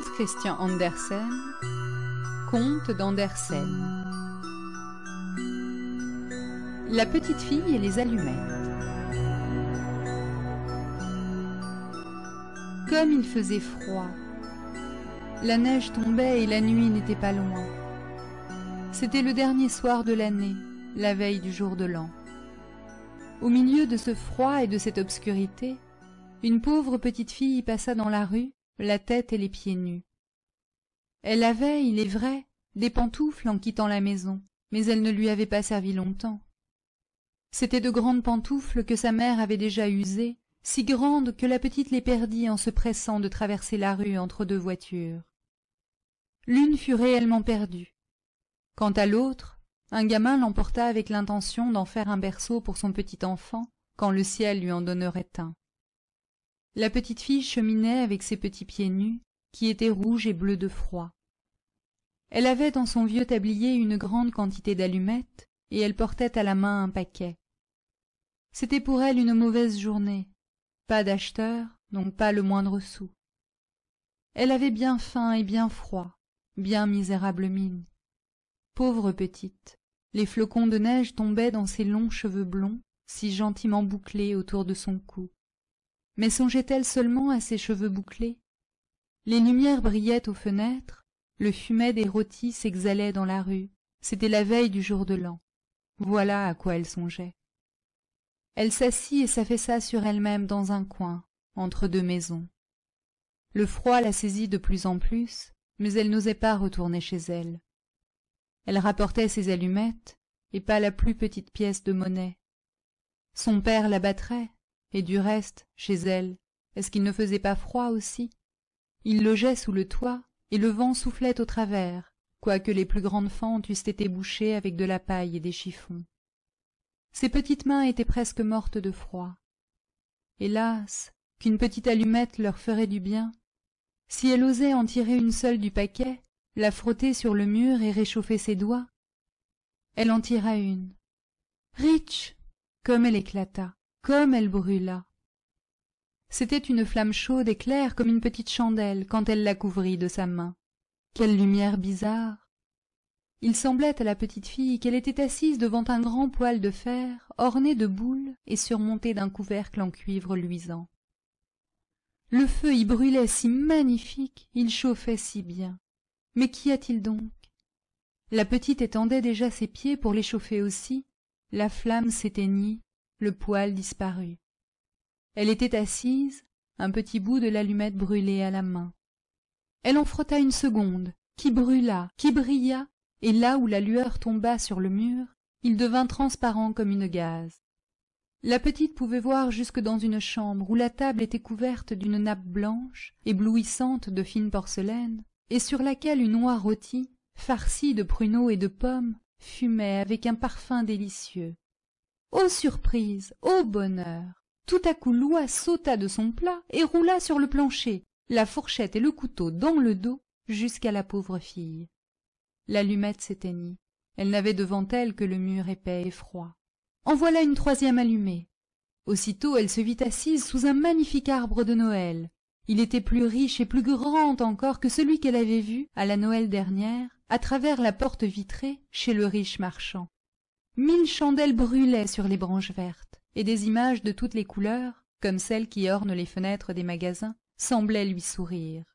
Hans Christian Andersen, Conte d'Andersen. La petite fille et les allumettes. Comme il faisait froid, la neige tombait et la nuit n'était pas loin. C'était le dernier soir de l'année, la veille du jour de l'an. Au milieu de ce froid et de cette obscurité, une pauvre petite fille passa dans la rue, la tête et les pieds nus. Elle avait, il est vrai, des pantoufles en quittant la maison, mais elles ne lui avaient pas servi longtemps. C'étaient de grandes pantoufles que sa mère avait déjà usées, si grandes que la petite les perdit en se pressant de traverser la rue entre deux voitures. L'une fut réellement perdue. Quant à l'autre, un gamin l'emporta avec l'intention d'en faire un berceau pour son petit enfant, quand le ciel lui en donnerait un. La petite fille cheminait avec ses petits pieds nus, qui étaient rouges et bleus de froid. Elle avait dans son vieux tablier une grande quantité d'allumettes, et elle portait à la main un paquet. C'était pour elle une mauvaise journée, pas d'acheteur, donc pas le moindre sou. Elle avait bien faim et bien froid, bien misérable mine. Pauvre petite, les flocons de neige tombaient dans ses longs cheveux blonds, si gentiment bouclés autour de son cou. Mais songeait-elle seulement à ses cheveux bouclés? Les lumières brillaient aux fenêtres, le fumet des rôtis s'exhalait dans la rue, c'était la veille du jour de l'an. Voilà à quoi elle songeait. Elle s'assit et s'affaissa sur elle-même dans un coin, entre deux maisons. Le froid la saisit de plus en plus, mais elle n'osait pas retourner chez elle. Elle rapportait ses allumettes, et pas la plus petite pièce de monnaie. Son père la battrait, et du reste, chez elle, est-ce qu'il ne faisait pas froid aussi? Il logeait sous le toit, et le vent soufflait au travers, quoique les plus grandes fentes eussent été bouchées avec de la paille et des chiffons. Ses petites mains étaient presque mortes de froid. Hélas, qu'une petite allumette leur ferait du bien. Si elle osait en tirer une seule du paquet, la frotter sur le mur et réchauffer ses doigts. Elle en tira une. Ritch! Comme elle éclata, comme elle brûla. C'était une flamme chaude et claire comme une petite chandelle quand elle la couvrit de sa main. Quelle lumière bizarre! Il semblait à la petite fille qu'elle était assise devant un grand poêle de fer, orné de boules et surmonté d'un couvercle en cuivre luisant. Le feu y brûlait si magnifique, il chauffait si bien. Mais qu'y a-t-il donc? La petite étendait déjà ses pieds pour les chauffer aussi, la flamme s'éteignit, le poêle disparut. Elle était assise, un petit bout de l'allumette brûlé à la main. Elle en frotta une seconde, qui brûla, qui brilla, et là où la lueur tomba sur le mur, il devint transparent comme une gaze. La petite pouvait voir jusque dans une chambre où la table était couverte d'une nappe blanche, éblouissante de fine porcelaine, et sur laquelle une oie rôtie, farcie de pruneaux et de pommes, fumait avec un parfum délicieux. Ô surprise! Ô bonheur! Tout à coup l'oie sauta de son plat et roula sur le plancher, la fourchette et le couteau dans le dos, jusqu'à la pauvre fille. L'allumette s'éteignit. Elle n'avait devant elle que le mur épais et froid. En voilà une troisième allumée. Aussitôt elle se vit assise sous un magnifique arbre de Noël. Il était plus riche et plus grand encore que celui qu'elle avait vu, à la Noël dernière, à travers la porte vitrée, chez le riche marchand. 1000 chandelles brûlaient sur les branches vertes, et des images de toutes les couleurs, comme celles qui ornent les fenêtres des magasins, semblaient lui sourire.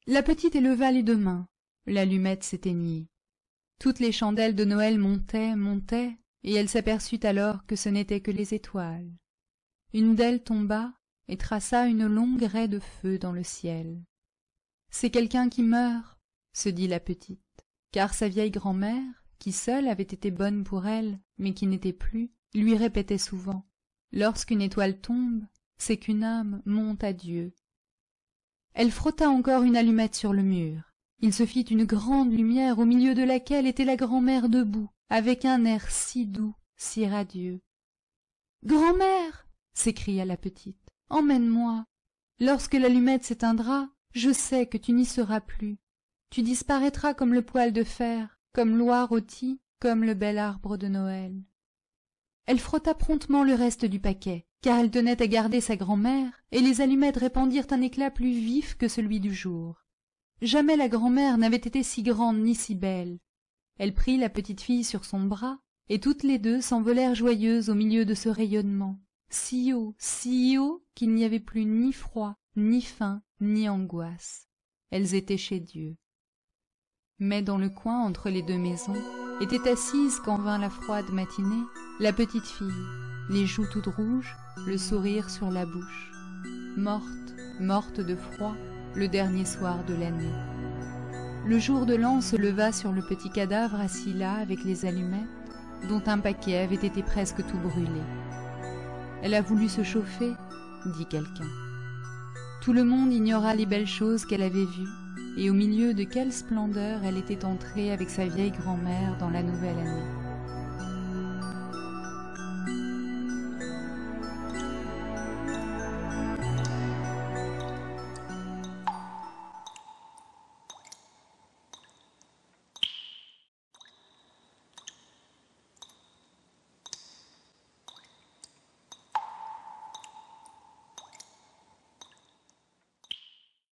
La petite éleva les deux mains. L'allumette s'éteignit. Toutes les chandelles de Noël montaient, montaient, et elle s'aperçut alors que ce n'étaient que les étoiles. Une d'elles tomba et traça une longue raie de feu dans le ciel. « C'est quelqu'un qui meurt, » se dit la petite, car sa vieille grand-mère, qui seule avait été bonne pour elle, mais qui n'était plus, lui répétait souvent « Lorsqu'une étoile tombe, c'est qu'une âme monte à Dieu. » Elle frotta encore une allumette sur le mur. Il se fit une grande lumière au milieu de laquelle était la grand-mère debout, avec un air si doux, si radieux. « Grand-mère !» s'écria la petite. « Emmène-moi. Lorsque l'allumette s'éteindra, je sais que tu n'y seras plus. Tu disparaîtras comme le poêle de fer, comme l'oie rôtie, comme le bel arbre de Noël. » Elle frotta promptement le reste du paquet, car elle tenait à garder sa grand-mère, et les allumettes répandirent un éclat plus vif que celui du jour. Jamais la grand-mère n'avait été si grande ni si belle. Elle prit la petite fille sur son bras, et toutes les deux s'envolèrent joyeuses au milieu de ce rayonnement, si haut qu'il n'y avait plus ni froid, ni faim, ni angoisse. Elles étaient chez Dieu. Mais dans le coin entre les deux maisons, était assise quand vint la froide matinée, la petite fille, les joues toutes rouges, le sourire sur la bouche, morte de froid, le dernier soir de l'année. Le jour de l'an se leva sur le petit cadavre assis là avec les allumettes, dont un paquet avait été presque tout brûlé. Elle a voulu se chauffer, dit quelqu'un. Tout le monde ignora les belles choses qu'elle avait vues, et au milieu de quelle splendeur elle était entrée avec sa vieille grand-mère dans la nouvelle année.